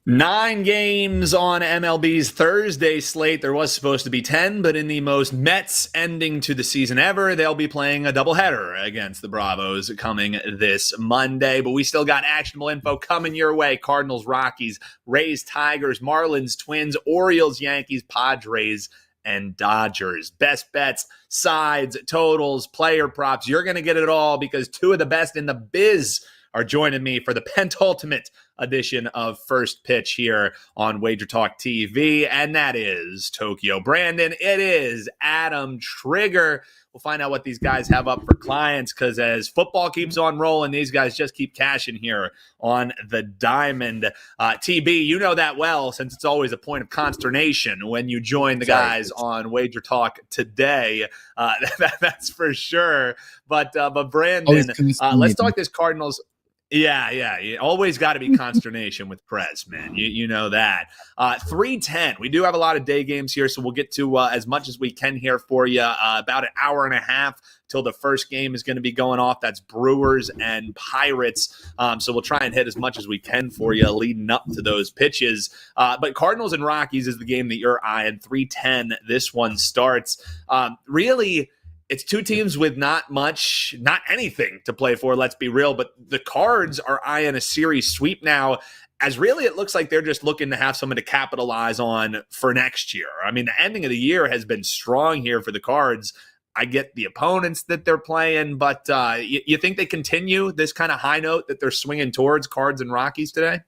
9 games on MLB's Thursday slate. There was supposed to be 10, but in the most Mets ending to the season ever, they'll be playing a doubleheader against the Bravos coming this Monday. But we still got actionable info coming your way. Cardinals, Rockies, Rays, Tigers, Marlins, Twins, Orioles, Yankees, Padres, and Dodgers. Best bets, sides, totals, player props. You're going to get it all because two of the best in the biz are joining me for the penultimate edition of First Pitch here on WagerTalk TV, and that is Tokyo Brandon. It is Adam Trigger. We'll find out what these guys have up for clients because as football keeps on rolling, these guys just keep cashing here on the diamond. TB, you know that well since it's always a point of consternation when you join the guys on WagerTalk today. That's for sure. But Brandon, let's talk this Cardinals. Yeah. You always got to be consternation with Prez, man. You know that. 3:10. We do have a lot of day games here, so we'll get to as much as we can here for you. About an hour and a half till the first game is going to be going off. That's Brewers and Pirates. So we'll try and hit as much as we can for you leading up to those pitches. But Cardinals and Rockies is the game that you're eyeing. 3:10. This one starts. Really, it's two teams with not anything to play for, let's be real. But the Cards are eyeing a series sweep now, as really it looks like they're just looking to have someone to capitalize on for next year. I mean, the ending of the year has been strong here for the Cards. I get the opponents that they're playing, but you think they continue this kind of high note that they're swinging towards, Cards and Rockies today?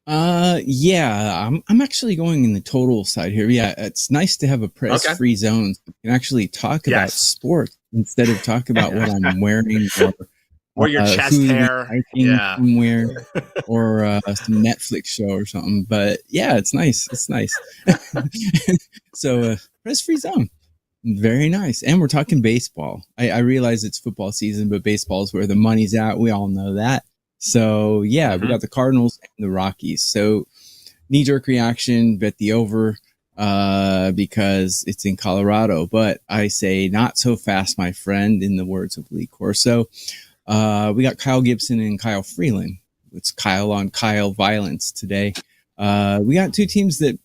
Yeah, I'm actually going in the total side here. Yeah, it's nice to have a press-free zone. So you can actually talk about sports instead of talk about what I'm wearing or your chest hair, somewhere, or some Netflix show or something. But yeah, it's nice. It's nice. So press-free zone, very nice. And we're talking baseball. I realize it's football season, but baseball is where the money's at. We all know that. So, yeah, we got the Cardinals and the Rockies. So, knee-jerk reaction, bet the over because it's in Colorado. But I say not so fast, my friend, in the words of Lee Corso. We got Kyle Gibson and Kyle Freeland. It's Kyle on Kyle violence today. We got two teams that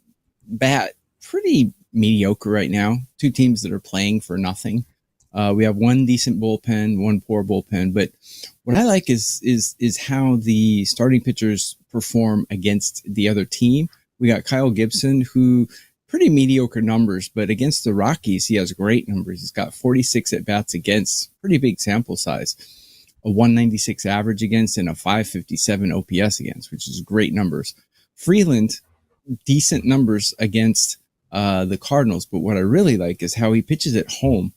bat pretty mediocre right now. Two teams that are playing for nothing. We have one decent bullpen, one poor bullpen, but what I like is how the starting pitchers perform against the other team. We got Kyle Gibson, who pretty mediocre numbers, but against the Rockies, he has great numbers. He's got 46 at bats against, pretty big sample size, a 196 average against, and a 557 OPS against, which is great numbers. Freeland, decent numbers against the Cardinals, but what I really like is how he pitches at home.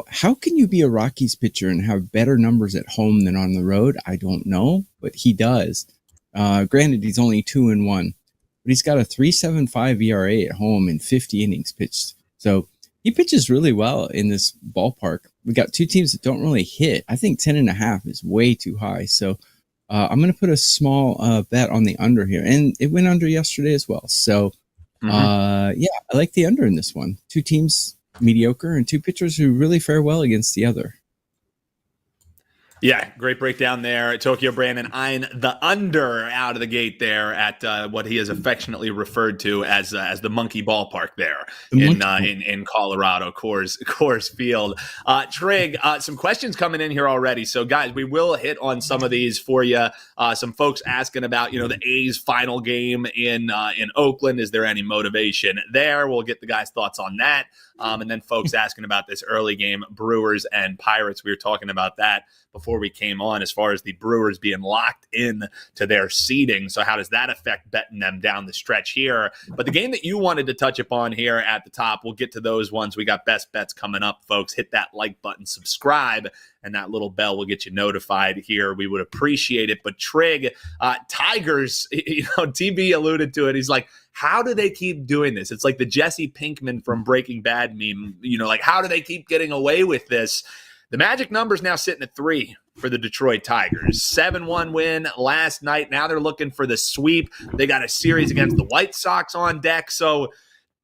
How can you be a Rockies pitcher and have better numbers at home than on the road? I don't know, but he does. Granted, he's only 2-1, but he's got a 3.75 ERA at home in 50 innings pitched. So he pitches really well in this ballpark. We got two teams that don't really hit. I think 10.5 is way too high. So I'm going to put a small bet on the under here, and it went under yesterday as well. So yeah, I like the under in this one. Two teams mediocre and two pitchers who really fare well against the other. Yeah, great breakdown there. Tokyo Brandon eyeing the under out of the gate there at what he has affectionately referred to as the monkey ballpark there in Colorado, Coors Field. Trig, some questions coming in here already. So guys, we will hit on some of these for you. Some folks asking about the A's final game in Oakland. Is there any motivation there? We'll get the guys' thoughts on that. And then folks asking about this early game, Brewers and Pirates. We were talking about that before we came on as far as the Brewers being locked in to their seeding. So how does that affect betting them down the stretch here? But the game that you wanted to touch upon here at the top, we'll get to those ones. We got best bets coming up, folks. Hit that like button, subscribe, and that little bell will get you notified here. We would appreciate it. But Trig, Tigers, TB alluded to it. He's like, how do they keep doing this? It's like the Jesse Pinkman from Breaking Bad meme. Like, how do they keep getting away with this? The magic number's now sitting at 3 for the Detroit Tigers. 7-1 win last night. Now they're looking for the sweep. They got a series against the White Sox on deck. So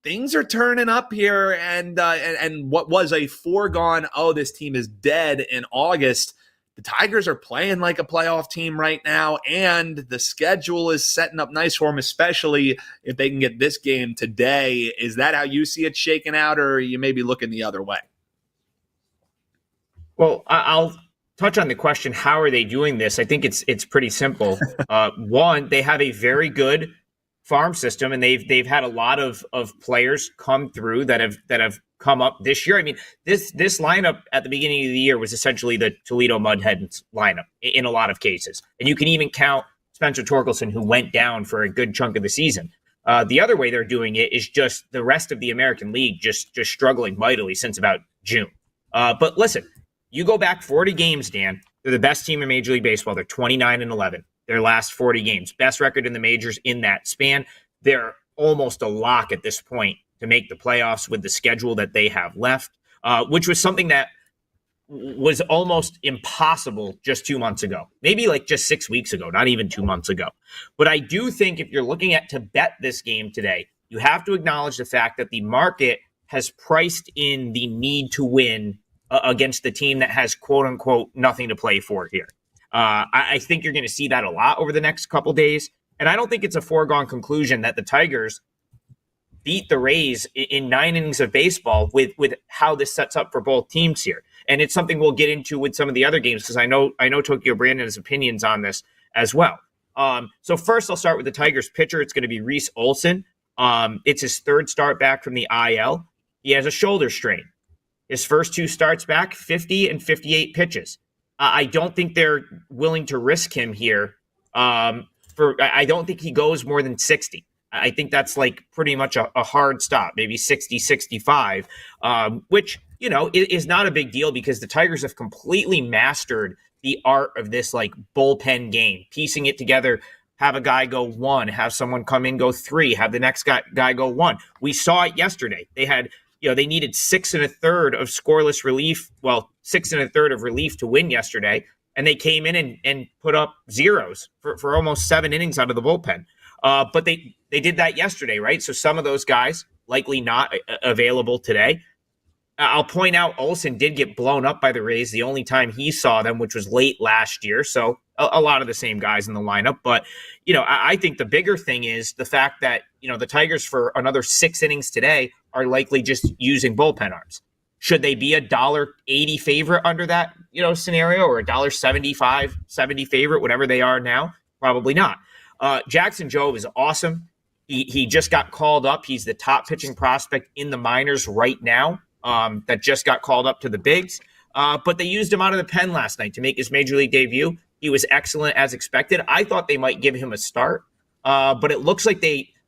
things are turning up here. And what was a foregone, this team is dead in August, the Tigers are playing like a playoff team right now, and the schedule is setting up nice for them, especially if they can get this game today. Is that how you see it shaking out, or are you maybe looking the other way? Well, I'll touch on the question, how are they doing this? I think it's pretty simple. One, they have a very good farm system, and they've had a lot of players come through that have come up this year. I mean, this lineup at the beginning of the year was essentially the Toledo Mudhens lineup in a lot of cases. And you can even count Spencer Torkelson, who went down for a good chunk of the season. The other way they're doing it is just the rest of the American League just struggling mightily since about June. But listen, you go back 40 games, Dan, they're the best team in Major League Baseball. They're 29-11. Their last 40 games. Best record in the majors in that span. They're almost a lock at this point to make the playoffs with the schedule that they have left, which was something that was almost impossible just 2 months ago. Maybe like just 6 weeks ago, not even 2 months ago. But I do think if you're looking at to bet this game today, you have to acknowledge the fact that the market has priced in the need to win against the team that has, quote unquote, nothing to play for here. I think you're going to see that a lot over the next couple days. And I don't think it's a foregone conclusion that the Tigers beat the Rays in 9 innings of baseball with how this sets up for both teams here. And it's something we'll get into with some of the other games, because I know Tokyo Brandon has opinions on this as well. So first I'll start with the Tigers pitcher. It's going to be Reese Olson. It's his third start back from the IL. He has a shoulder strain. His first 2 starts back, 50 and 58 pitches. I don't think they're willing to risk him here. I don't think he goes more than 60. I think that's like pretty much a hard stop, maybe 60, 65, which, is not a big deal because the Tigers have completely mastered the art of this like bullpen game, piecing it together, have a guy go 1, have someone come in, go 3, have the next guy go 1. We saw it yesterday. They had, they needed 6 1/3 of scoreless relief. Well, 6 1/3 of relief to win yesterday. And they came in and put up zeros for almost 7 innings out of the bullpen. But they did that yesterday, right? So some of those guys likely not available today. I'll point out Olsen did get blown up by the Rays the only time he saw them, which was late last year. So a lot of the same guys in the lineup. But, I think the bigger thing is the fact that, the Tigers for another 6 innings today are likely just using bullpen arms. Should they be a $1.80 favorite under that, scenario, or a $1.75, 70 favorite, whatever they are now? Probably not. Jackson Jove is awesome. He just got called up. He's the top pitching prospect in the minors right now. That just got called up to the bigs. But they used him out of the pen last night to make his major league debut. He was excellent as expected. I thought they might give him a start. But it looks like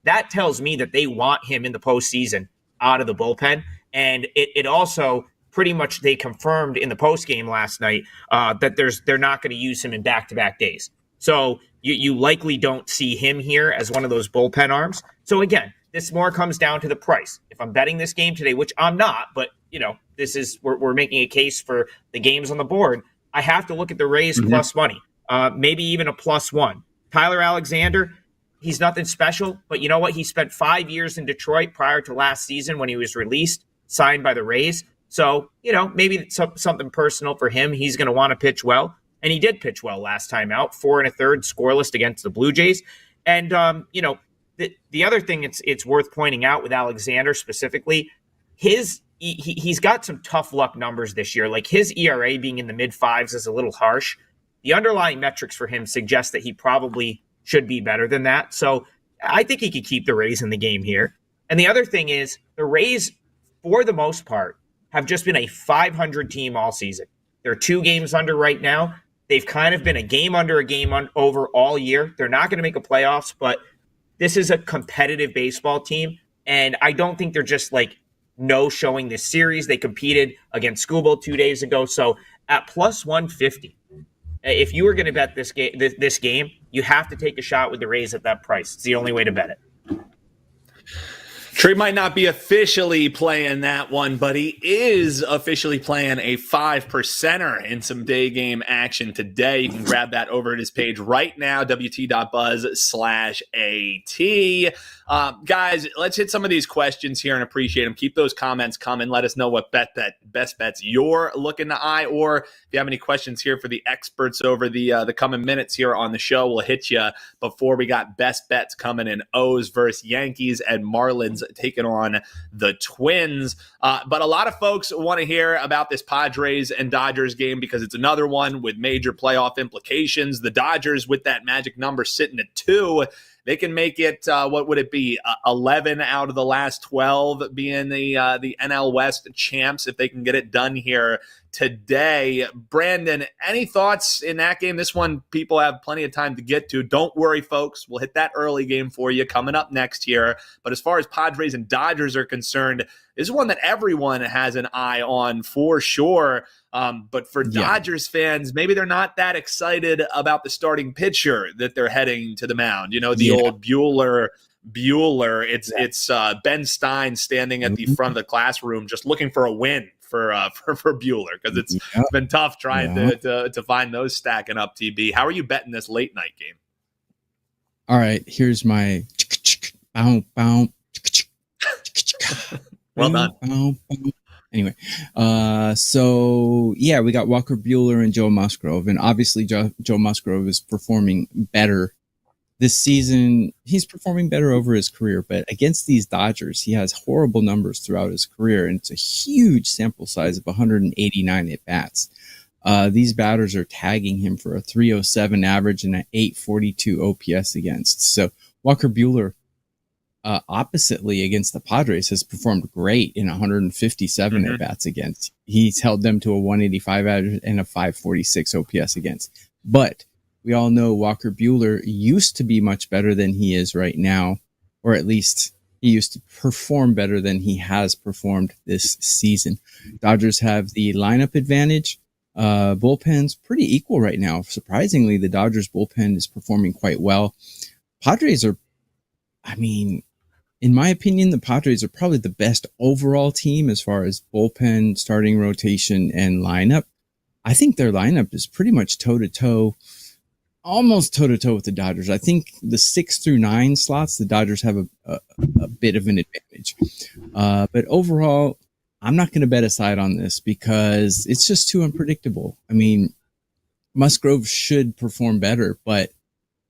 that tells me that they want him in the postseason out of the bullpen. And it also pretty much they confirmed in the postgame last night that they're not going to use him in back-to-back days. So you likely don't see him here as one of those bullpen arms. So again, this more comes down to the price. If I'm betting this game today, which I'm not, but this is we're making a case for the games on the board. I have to look at the Rays plus money, maybe even a +1. Tyler Alexander, he's nothing special, but you know what? He spent 5 years in Detroit prior to last season when he was released, signed by the Rays. So, maybe it's something personal for him. He's going to want to pitch well. And he did pitch well last time out, 4 1/3 scoreless against the Blue Jays. And, the other thing it's worth pointing out with Alexander specifically, he's got some tough luck numbers this year. Like his ERA being in the mid-5s is a little harsh. The underlying metrics for him suggest that he probably should be better than that. So I think he could keep the Rays in the game here. And the other thing is the Rays, for the most part, have just been a 500 team all season. They're 2 games under right now. They've kind of been a game under, a game over all year. They're not going to make a playoffs, but this is a competitive baseball team. And I don't think they're just like no-showing this series. They competed against Skubal 2 days ago. So at +150, if you were going to bet this game, you have to take a shot with the Rays at that price. It's the only way to bet it. Trey might not be officially playing that one, but he is officially playing a 5%er in some day game action today. You can grab that over at his page right now, wt.buzz/AT. Guys, let's hit some of these questions here and appreciate them. Keep those comments coming. Let us know what best bets you're looking to eye, or if you have any questions here for the experts over the coming minutes here on the show, we'll hit you before we got best bets coming in. O's versus Yankees and Marlins taking on the Twins. But a lot of folks want to hear about this Padres and Dodgers game because it's another one with major playoff implications. The Dodgers, with that magic number sitting at 2, they can make it, what would it be, 11 out of the last 12 being the NL West champs if they can get it done here today. Brandon, any thoughts in that game? This one people have plenty of time to get to. Don't worry, folks. We'll hit that early game for you coming up next year. But as far as Padres and Dodgers are concerned, this is one that everyone has an eye on for sure. But for Dodgers fans, maybe they're not that excited about the starting pitcher that they're heading to the mound. You know, the old Bueller. It's Ben Stein standing at the front of the classroom just looking for a win for Bueller, because it's been tough trying to find those stacking up. TB, how are you betting this late night game? All right, here's my well done. Anyway, so yeah, we got Walker Bueller and Joe Musgrove, and obviously Joe Musgrove is performing better this season. He's performing better over his career, but against these Dodgers, he has horrible numbers throughout his career, and it's a huge sample size of 189 at bats. These batters are tagging him for a 307 average and an 842 OPS against. So Walker Bueller, oppositely against the Padres, has performed great in 157 at bats against. He's held them to a 185 average and a 546 OPS against. But we all know Walker Bueller used to be much better than he is right now, or at least he used to perform better than he has performed this season. Dodgers have the lineup advantage. Bullpen's pretty equal right now. Surprisingly, the Dodgers bullpen is performing quite well. Padres are, in my opinion, the Padres are probably the best overall team as far as bullpen, starting rotation, and lineup. I think their lineup is pretty much toe-to-toe, almost toe-to-toe with the Dodgers. I think the 6 through 9 slots, the Dodgers have a bit of an advantage. But overall, I'm not going to bet a side on this because it's just too unpredictable. Musgrove should perform better, but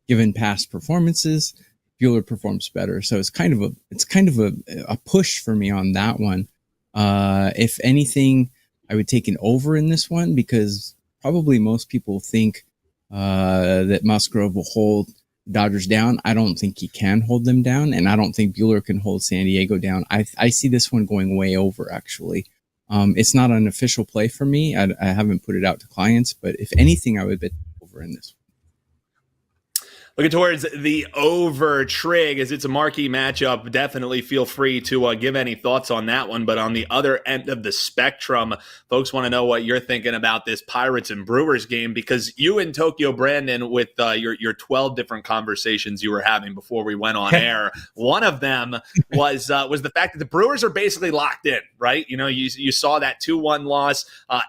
given past performances, Bueller performs better. So it's kind of a push for me on that one. If anything, I would take an over in this one because probably most people think that Musgrove will hold Dodgers down. I don't think he can hold them down, and I don't think Bueller can hold San Diego down. I see this one going way over, actually. It's not an official play for me. I haven't put it out to clients, but if anything, I would bet over in this one. Looking towards the over trig, as it's a marquee matchup. Definitely feel free to give any thoughts on that one. But on the other end of the spectrum, folks want to know what you're thinking about this Pirates and Brewers game, because you and Tokyo Brandon, with your 12 different conversations you were having before we went on air, one of them was the fact that the Brewers are basically locked in, right? You know, you saw that 2-1 loss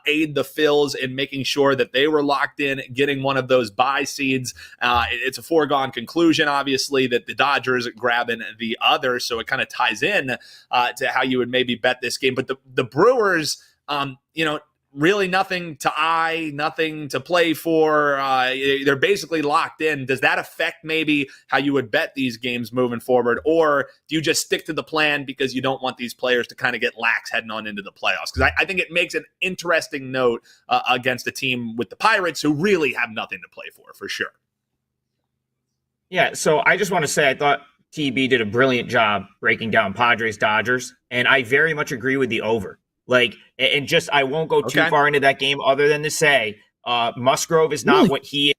aid the Phils in making sure that they were locked in, getting one of those bye seeds. It's a foregone conclusion, obviously, that the Dodgers grabbing the other, so it kind of ties in to how you would maybe bet this game. But the Brewers, really nothing to eye, nothing to play for. They're basically locked in. Does that affect maybe how you would bet these games moving forward, or do you just stick to the plan because you don't want these players to kind of get lax heading on into the playoffs? Because I think it makes an interesting note against a team with the Pirates who really have nothing to play for sure. Yeah, so I just want to say I thought TB did a brilliant job breaking down Padres Dodgers, and I very much agree with the over. I won't go too far into that game other than to say Musgrove is not what he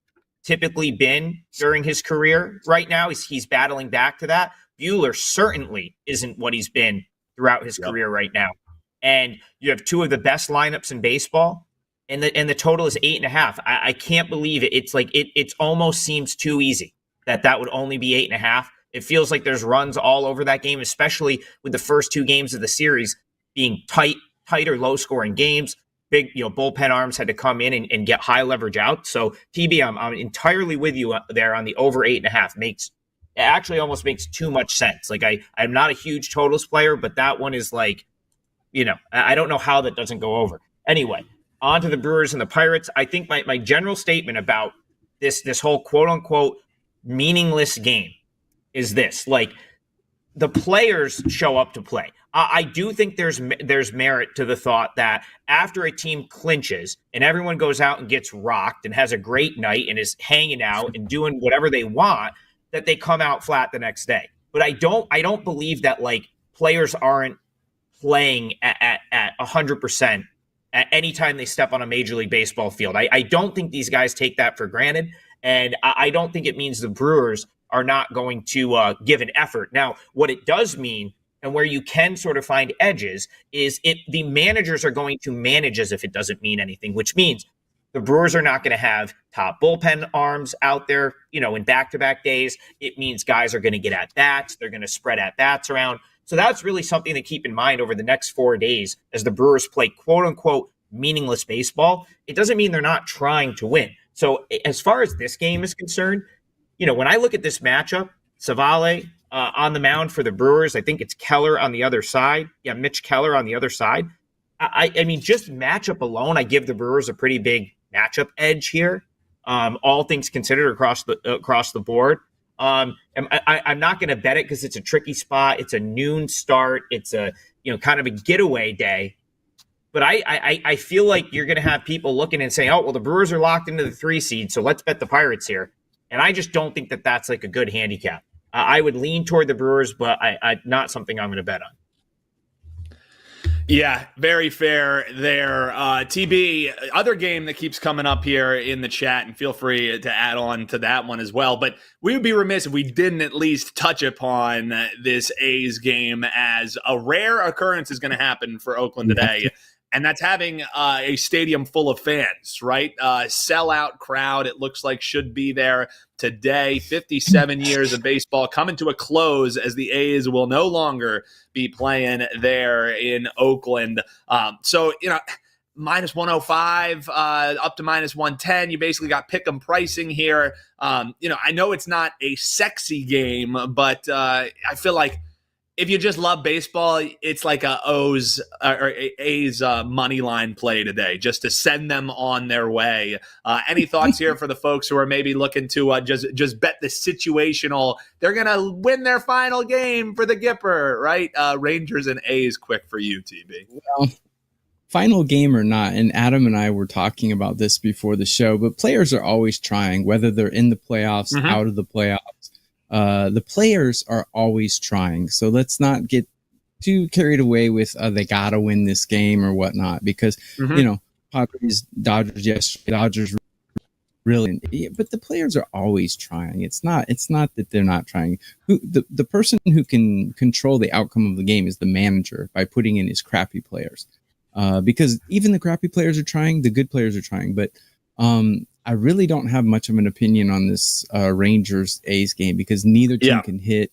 typically been during his career right now. He's battling back to that. Bueller certainly isn't what he's been throughout his career right now. And you have two of the best lineups in baseball, and the total is 8.5. I can't believe it. It's like it almost seems too easy that would only be 8.5. It feels like there's runs all over that game, especially with the first two games of the series being tighter, low-scoring games. Big, bullpen arms had to come in and get high leverage out. So, TB, I'm entirely with you there on the over 8.5. Makes it actually almost makes too much sense. Like I'm not a huge totals player, but that one is like, I don't know how that doesn't go over. Anyway, on to the Brewers and the Pirates. I think my general statement about this whole quote unquote meaningless game is this: like, the players show up to play. I do think there's merit to the thought that after a team clinches and everyone goes out and gets rocked and has a great night and is hanging out and doing whatever they want, that they come out flat the next day. But I don't believe that, like, players aren't playing at 100% at any time they step on a Major League Baseball field. I don't think these guys take that for granted, and I don't think it means the Brewers are not going to give an effort. Now, what it does mean, and where you can sort of find edges, is the managers are going to manage as if it doesn't mean anything, which means the Brewers are not going to have top bullpen arms out there, in back-to-back days. It means guys are going to get at-bats. They're going to spread at-bats around. So that's really something to keep in mind over the next 4 days as the Brewers play quote-unquote meaningless baseball. It doesn't mean they're not trying to win. So as far as this game is concerned, when I look at this matchup, Savale on the mound for the Brewers, I think it's Keller on the other side. Yeah, Mitch Keller on the other side. I mean, just matchup alone, I give the Brewers a pretty big matchup edge here. All things considered across the board. I'm not going to bet it because it's a tricky spot. It's a noon start. It's a kind of a getaway day. But I feel like you're going to have people looking and saying, oh, well, the Brewers are locked into the 3 seed, so let's bet the Pirates here. And I just don't think that that's like a good handicap. I would lean toward the Brewers, but I not something I'm going to bet on. Yeah, very fair there. TB, other game that keeps coming up here in the chat, and feel free to add on to that one as well. But we would be remiss if we didn't at least touch upon this A's game, as a rare occurrence is going to happen for Oakland today. And that's having a stadium full of fans, right? Sellout crowd, it looks like, should be there today. 57 years of baseball coming to a close as the A's will no longer be playing there in Oakland. So, minus 105 up to minus 110. You basically got pick 'em pricing here. I know it's not a sexy game, but I feel like if you just love baseball, it's like a A's money line play today, just to send them on their way. Any thoughts here for the folks who are maybe looking to just bet the situational? They're gonna win their final game for the Gipper, right? Rangers and A's, quick for you, TB. Well, final game or not, and Adam and I were talking about this before the show, but players are always trying, whether they're in the playoffs, out of the playoffs. The players are always trying. So let's not get too carried away with they got to win this game or whatnot, because, Padres, Dodgers really, but the players are always trying. It's not that they're not trying. The person who can control the outcome of the game is the manager, by putting in his crappy players. Because even the crappy players are trying, the good players are trying. But I really don't have much of an opinion on this Rangers-A's game, because neither team can hit.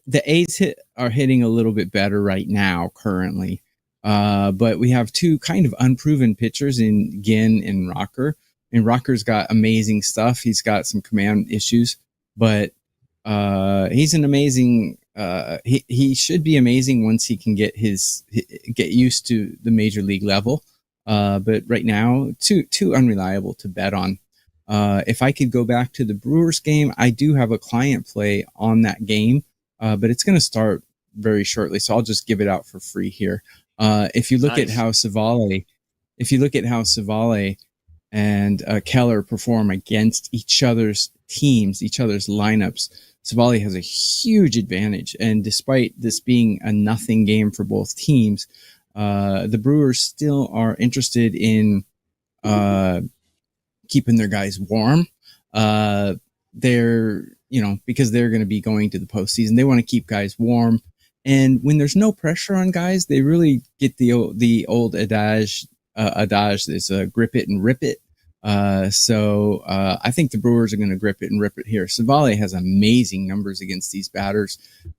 The A's are hitting a little bit better right now, currently. But we have two kind of unproven pitchers in Ginn and Rocker. And Rocker's got amazing stuff. He's got some command issues, but he's an amazing. He should be amazing once he can get used to the major league level. But right now, too unreliable to bet on. If I could go back to the Brewers game, I do have a client play on that game, but it's going to start very shortly, so I'll just give it out for free here. If you look at how Savale and Keller perform against each other's teams, each other's lineups, Savale has a huge advantage. And despite this being a nothing game for both teams, the Brewers still are interested in keeping their guys warm. They're, because they're going to be going to the postseason, they want to keep guys warm. And when there's no pressure on guys, they really get the old adage is grip it and rip it. So I think the Brewers are going to grip it and rip it here. Savale has amazing numbers against these batters,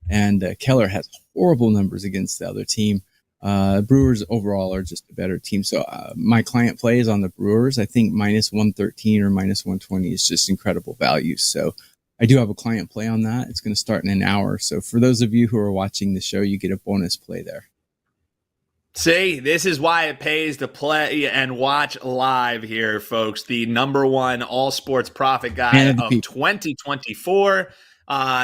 and Keller has horrible numbers against the other team. Brewers overall are just a better team. So my client play is on the Brewers. I think minus 113 or minus 120 is just incredible value. So I do have a client play on that. It's going to start in an hour. So for those of you who are watching the show, you get a bonus play there. See, this is why it pays to play and watch live here, folks. The number one all sports profit guy of 2024.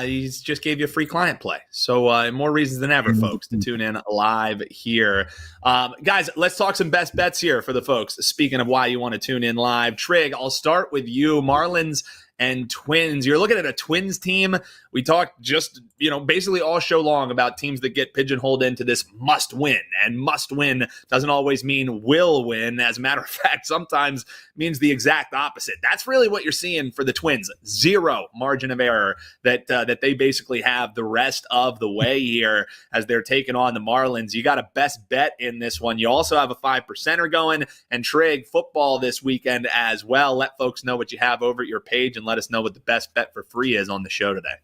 He just gave you a free client play. So more reasons than ever, folks, to tune in live here. Guys, let's talk some best bets here for the folks. Speaking of why you want to tune in live, Trig, I'll start with you. Marlins and Twins. You're looking at a Twins team. We talked just, basically all show long about teams that get pigeonholed into this must win. And must win doesn't always mean will win. As a matter of fact, sometimes means the exact opposite. That's really what you're seeing for the Twins. Zero margin of error that they basically have the rest of the way here as they're taking on the Marlins. You got a best bet in this one. You also have a 5%er going, and Trig, football this weekend as well. Let folks know what you have over at your page and let us know what the best bet for free is on the show today.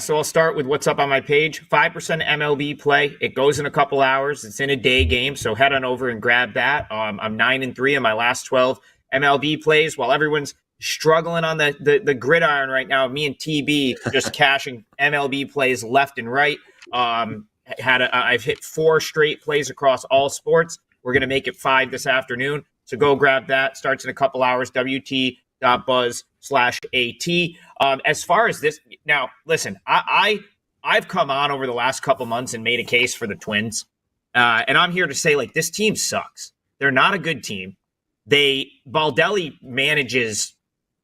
So I'll start with what's up on my page. 5% MLB play. It goes in a couple hours. It's in a day game, so head on over and grab that. I'm 9-3 in my last 12 MLB plays. While everyone's struggling on the gridiron right now, me and TB just cashing MLB plays left and right. I've hit 4 straight plays across all sports. We're going to make it 5 this afternoon. So go grab that. Starts in a couple hours. WT.buzz/AT. As far as this, now listen, I've come on over the last couple months and made a case for the Twins, and I'm here to say, like, this team sucks. They're not a good team. Baldelli manages.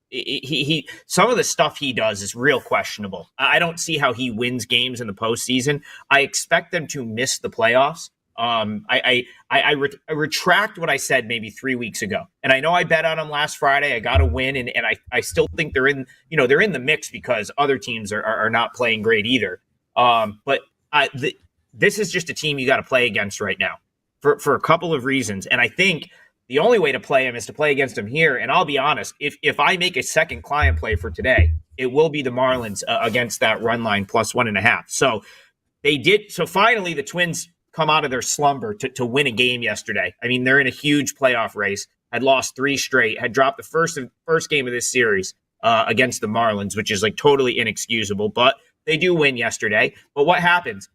He some of the stuff he does is real questionable. I don't see how he wins games in the postseason. I expect them to miss the playoffs. I retract what I said maybe 3 weeks ago. And I know I bet on them last Friday. I got a win, and I still think they're in the mix because other teams are not playing great either. But this is just a team you got to play against right now for a couple of reasons. And I think the only way to play them is to play against them here. And I'll be honest, if I make a second client play for today, it will be the Marlins against that run line plus 1.5. So finally the Twins come out of their slumber to win a game yesterday. I mean, they're in a huge playoff race, had lost 3 straight, had dropped the first game of this series against the Marlins, which is like totally inexcusable, but they do win yesterday. But what happens?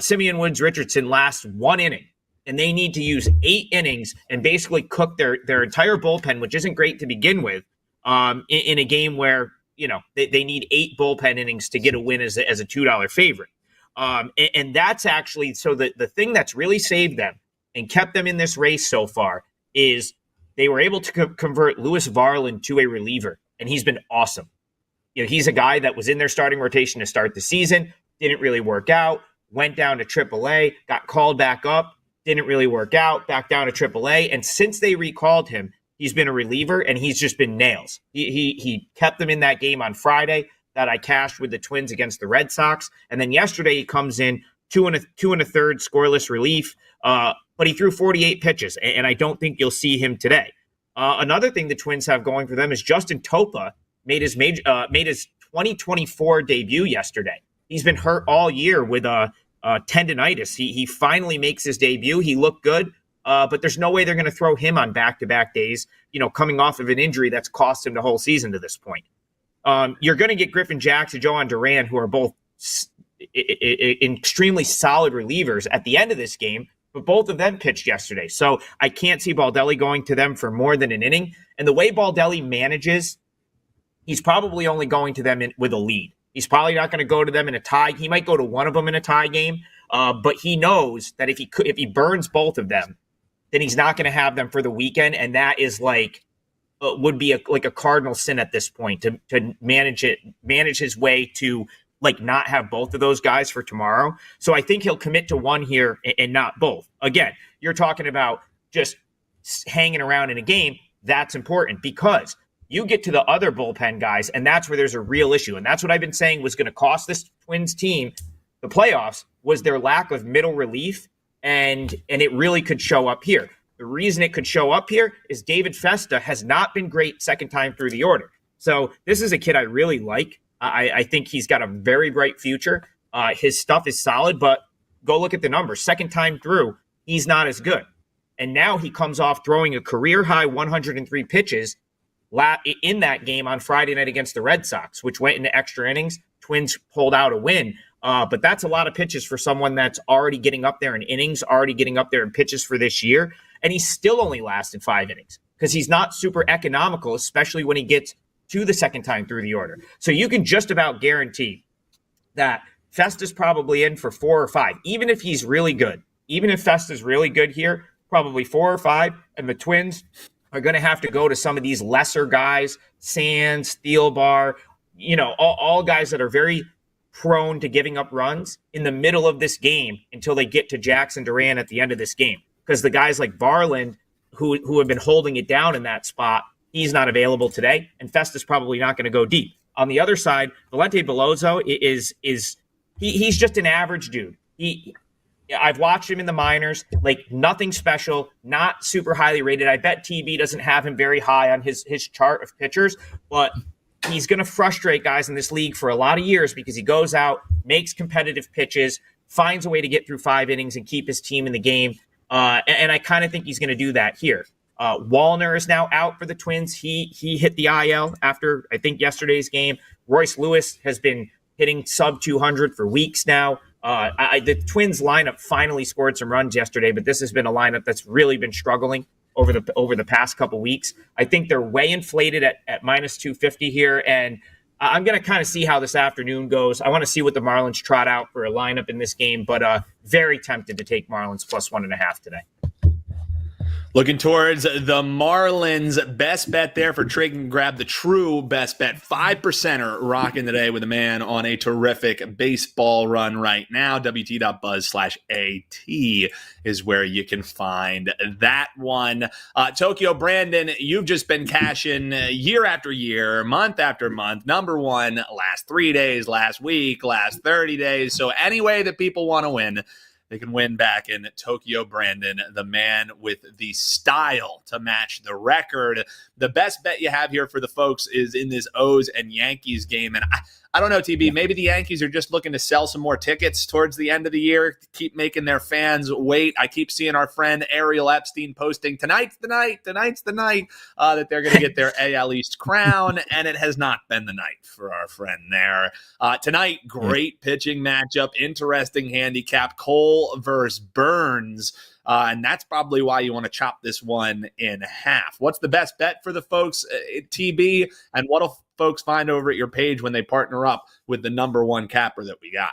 Simeon Woods Richardson lasts 1 inning, and they need to use 8 innings and basically cook their entire bullpen, which isn't great to begin with, in a game where, they need 8 bullpen innings to get a win as a $2 favorite. And that's actually, so the thing that's really saved them and kept them in this race so far is they were able to convert Lewis Varland to a reliever, and he's been awesome. He's a guy that was in their starting rotation to start the season, didn't really work out, went down to AAA, got called back up, didn't really work out, back down to AAA, and since they recalled him, he's been a reliever, and he's just been nails. He kept them in that game on Friday that I cashed with the Twins against the Red Sox. And then yesterday he comes in 2 1/3 scoreless relief, but he threw 48 pitches, and I don't think you'll see him today. Another thing the Twins have going for them is Justin Topa made his 2024 debut yesterday. He's been hurt all year with tendinitis. He finally makes his debut. He looked good, but there's no way they're going to throw him on back-to-back days, coming off of an injury that's cost him the whole season to this point. You're going to get Griffin Jackson, Johan Duran, who are both extremely solid relievers at the end of this game, but both of them pitched yesterday. So I can't see Baldelli going to them for more than an inning. And the way Baldelli manages, he's probably only going to them with a lead. He's probably not going to go to them in a tie. He might go to one of them in a tie game, but he knows that if he burns both of them, then he's not going to have them for the weekend, and that is would be like a cardinal sin at this point to manage his way to not have both of those guys for tomorrow. So I think he'll commit to one here and not both. Again, you're talking about just hanging around in a game. That's important because you get to the other bullpen guys, and that's where there's a real issue. And that's what I've been saying was going to cost this Twins team the playoffs was their lack of middle relief, and it really could show up here. The reason it could show up here is David Festa has not been great second time through the order. So this is a kid I really like. I think he's got a very bright future. His stuff is solid, but go look at the numbers. Second time through, he's not as good. And now he comes off throwing a career-high 103 pitches in that game on Friday night against the Red Sox, which went into extra innings. Twins pulled out a win. But that's a lot of pitches for someone that's already getting up there in innings, already getting up there in pitches for this year. And he still only lasted 5 innings because he's not super economical, especially when he gets to the second time through the order. So you can just about guarantee that Festa's probably in for 4 or 5, even if he's really good. Even if Festa's really good here, probably 4 or 5, and the Twins are going to have to go to some of these lesser guys, Sands, Thielbar, all guys that are very prone to giving up runs in the middle of this game until they get to Jackson Duran at the end of this game. Because the guys like Varland, who have been holding it down in that spot, he's not available today, and Festa's probably not going to go deep. On the other side, Valente Belloso he's just an average dude. I've watched him in the minors, like nothing special, not super highly rated. I bet TB doesn't have him very high on his chart of pitchers, but he's going to frustrate guys in this league for a lot of years because he goes out, makes competitive pitches, finds a way to get through 5 innings and keep his team in the game. And I kind of think he's going to do that here. Wallner is now out for the Twins. He hit the IL after, I think, yesterday's game. Royce Lewis has been hitting sub 200 for weeks now. The Twins lineup finally scored some runs yesterday, but this has been a lineup that's really been struggling over the past couple weeks. I think they're way inflated at minus 250 here, and I'm going to kind of see how this afternoon goes. I want to see what the Marlins trot out for a lineup in this game, but very tempted to take Marlins plus 1.5 today. Looking towards the Marlins, best bet there for Trig and grab the true best bet. 5%er rocking today with a man on a terrific baseball run right now. WT.buzz/AT is where you can find that one. Tokyo Brandon, you've just been cashing year after year, month after month. Number one, last 3 days, last week, last 30 days. So any way that people want to win, they can win back in Tokyo Brandon, the man with the style to match the record. The best bet you have here for the folks is in this O's and Yankees game. And I don't know, TB, maybe the Yankees are just looking to sell some more tickets towards the end of the year, keep making their fans wait. I keep seeing our friend Ariel Epstein posting, tonight's the night, that they're going to get their AL East crown, and it has not been the night for our friend there. Tonight, great pitching matchup, interesting handicap, Cole versus Burns. And that's probably why you want to chop this one in half. What's the best bet for the folks at TB? And what'll folks find over at your page when they partner up with the number one capper that we got?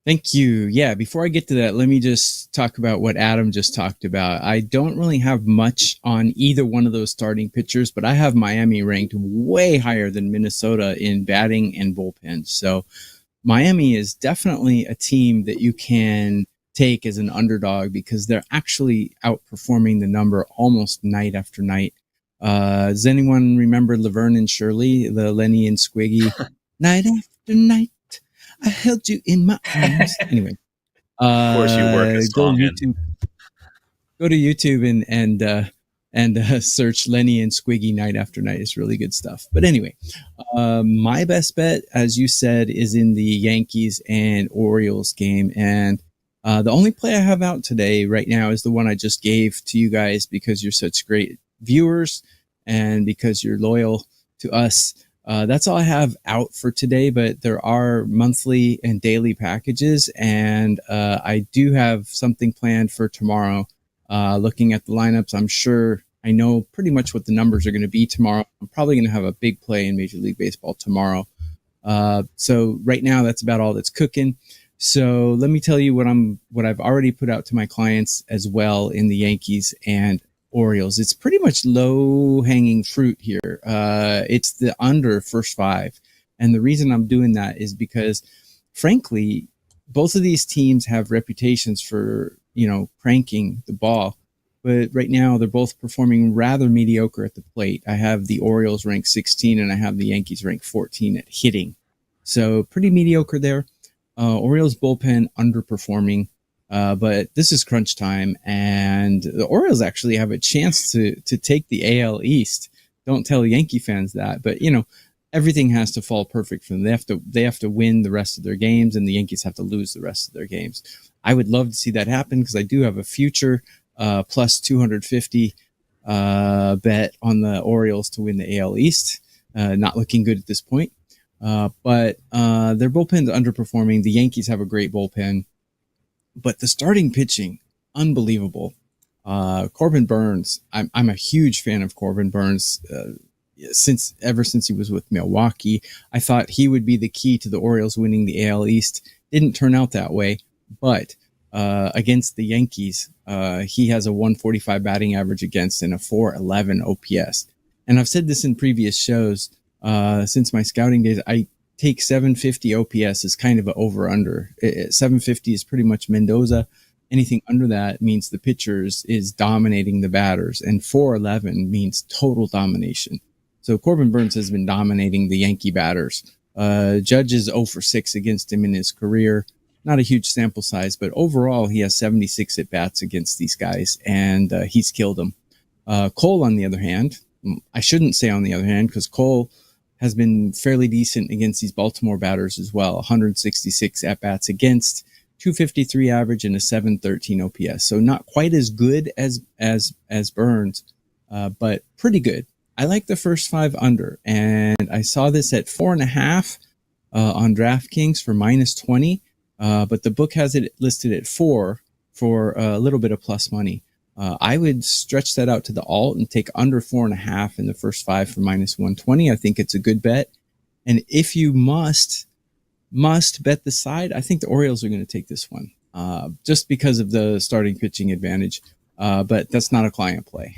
Thank you. Yeah, before I get to that, let me just talk about what Adam just talked about. I don't really have much on either one of those starting pitchers, but I have Miami ranked way higher than Minnesota in batting and bullpen. So Miami is definitely a team that you can take as an underdog because they're actually outperforming the number almost night after night. Does anyone remember Laverne and Shirley, the Lenny and Squiggy? Night after night, I held you in my arms. Anyway, of course, you work a song go to YouTube and search Lenny and Squiggy Night After Night. It's really good stuff. But anyway, my best bet, as you said, is in the Yankees and Orioles game. And the only play I have out today right now is the one I just gave to you guys because you're such great viewers and because you're loyal to us. That's all I have out for today, but there are monthly and daily packages, and I do have something planned for tomorrow. Looking at the lineups, I'm sure I know pretty much what the numbers are going to be tomorrow. I'm probably going to have a big play in Major League Baseball tomorrow. So right now, that's about all that's cooking. So let me tell you what I've already put out to my clients as well in the Yankees and Orioles. It's pretty much low hanging fruit here. It's the under first 5. And the reason I'm doing that is because frankly, both of these teams have reputations for, cranking the ball, but right now they're both performing rather mediocre at the plate. I have the Orioles ranked 16 and I have the Yankees ranked 14 at hitting. So pretty mediocre there. Orioles bullpen underperforming, but this is crunch time, and the Orioles actually have a chance to take the AL East. Don't tell Yankee fans that, but everything has to fall perfect for them. They have to win the rest of their games, and the Yankees have to lose the rest of their games. I would love to see that happen because I do have a future plus 250 bet on the Orioles to win the AL East. Not looking good at this point. But their bullpen's underperforming. The Yankees have a great bullpen. But the starting pitching, unbelievable. Corbin Burns, I'm a huge fan of Corbin Burns. Ever since he was with Milwaukee, I thought he would be the key to the Orioles winning the AL East. Didn't turn out that way, but against the Yankees, he has a 145 batting average against and a 411 OPS. And I've said this in previous shows. Since my scouting days, I take 750 OPS as kind of an over-under. 750 is pretty much Mendoza. Anything under that means the pitchers is dominating the batters, and 411 means total domination. So Corbin Burns has been dominating the Yankee batters. Judge is 0 for 6 against him in his career. Not a huge sample size, but overall he has 76 at-bats against these guys, and he's killed them. Cole, on the other hand, I shouldn't say on the other hand, because Cole has been fairly decent against these Baltimore batters as well. 166 at-bats against, 253 average, and a 713 OPS. So not quite as good as Burns, but pretty good. I like the first 5 under, and I saw this at 4.5 on DraftKings for -20, but the book has it listed at 4 for a little bit of plus money. I would stretch that out to the alt and take under 4.5 in the first 5 for -120. I think it's a good bet. And if you must bet the side, I think the Orioles are going to take this one, just because of the starting pitching advantage. But that's not a client play.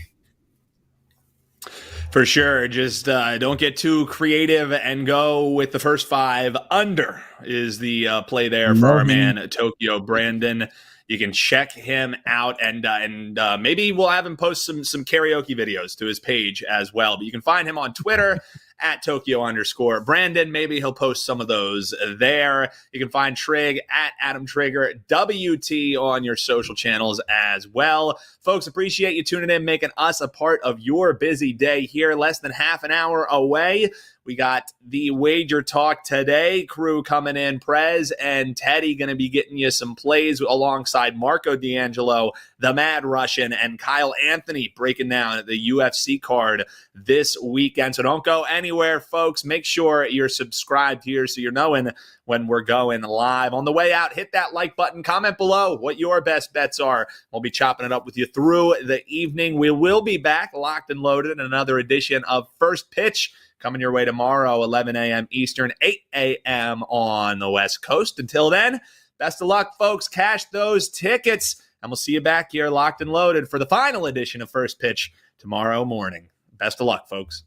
For sure. Just don't get too creative and go with the first 5 under is the play there for our man Tokyo Brandon. You can check him out, and maybe we'll have him post some karaoke videos to his page as well. But you can find him on Twitter at Tokyo_Brandon. Maybe he'll post some of those there. You can find Trig at Adam Trigger WT on your social channels as well. Folks, appreciate you tuning in, making us a part of your busy day here. Less than half an hour away, we got the Wager Talk Today crew coming in. Prez and Teddy going to be getting you some plays alongside Marco D'Angelo, the Mad Russian, and Kyle Anthony breaking down the UFC card this weekend. So don't go anywhere, folks. Make sure you're subscribed here so you're knowing when we're going live. On the way out, hit that like button. Comment below what your best bets are. We'll be chopping it up with you through the evening. We will be back locked and loaded in another edition of First Pitch, coming your way tomorrow, 11 a.m. Eastern, 8 a.m. on the West Coast. Until then, best of luck, folks. Cash those tickets, and we'll see you back here locked and loaded for the final edition of First Pitch tomorrow morning. Best of luck, folks.